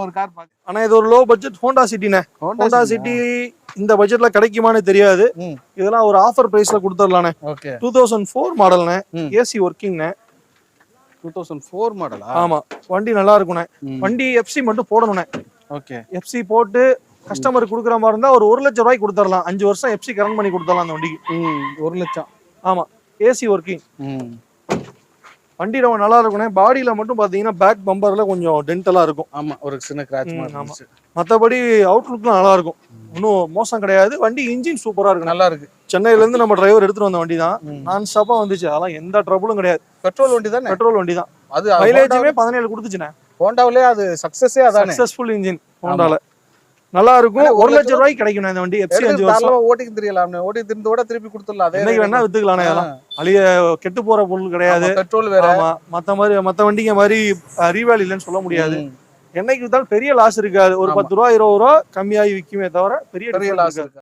ஒரு கார் பாக்க. ஆனா இது ஒரு லோ பட்ஜெட் ஹோண்டா சிட்டினே. ஹோண்டா சிட்டி இந்த பட்ஜெட்ல கிடைக்குமான்னு தெரியாது. இதெல்லாம் ஒரு ஆஃபர் பிரைஸ்ல கொடுத்துடலானே. ஓகே. 2004 மாடல்னே. ஏசி ஒர்க்கிங்னே. 2004 மாடலா? ஆமா. வண்டி நல்லா இருக்கும்னே. வண்டி எஃப்சி மட்டும் போடணும்னே. ஓகே. எஃப்சி போட்டு கஸ்டமருக்கு கொடுக்குற மாதிரி இருந்தா ஒரு 1 லட்சம் ரூபாய்க்கு கொடுத்துடலாம். 5 வருஷம் எஃப்சி கரண்ட் பண்ணி கொடுத்துடலாம் அந்த வண்டிக்கு. 1 லட்சம். ஆமா. AC working. வண்டி ரொம்ப நல்லா இருக்கும்னே. பாடியில மட்டும் பாத்தீங்கன்னா பேக் பம்பர்ல கொஞ்சம் டென்டலா இருக்கும். ஆமா, ஒரு சின்ன கிராட்ச் மாதிரி இருந்துச்சு. மத்தபடி அவுட்லுக்லாம் நல்லா இருக்கும். இன்னும் மோசம் கிடையாது. வண்டி இன்ஜின் சூப்பரா இருக்கு. நல்லா இருக்கு. சென்னையில இருந்து நம்ம டிரைவர் எடுத்துட்டு வந்த வண்டி தான். நான் ஸ்டாப்பா வந்துச்சு. அதெல்லாம் எந்த ட்ரபிளும் கிடையாது. பெட்ரோல் வண்டி தானே? பெட்ரோல் வண்டி தான். அது மைலேஜுமே 17 கொடுத்துச்சுனே. ஹோண்டாவிலே அது சக்சஸே அதானே. சக்சஸ்ஃபுல் இன்ஜின் ஹோண்டால. நல்லா இருக்கும். 1 லட்சம் ரூபாய்க்கு கிடைக்கும் இந்த வண்டி. எஃப்சி 5 வருஷம் ஓட்டிக்கு தெரியலாம். ஓட்டி திருந்தோட திருப்பி கொடுத்துடலாம். அதே என்னைக்கு வேணா வித்துக்கலானே. அதெல்லாம் அழிய கெட்டு போற பொருள் கிடையாது. பெட்ரோல் வேற. ஆமா. மத்த வண்டிங்க மாதிரி ரீவேல் இல்லைன்னு சொல்ல முடியாது. என்னைக்கு வித்தாலும் பெரிய லாஸ் இருக்காது. ஒரு 10 ரூபா 20 ரூபா கம்மியாகி விக்குமே தவிர பெரிய லாஸ் இருக்கு.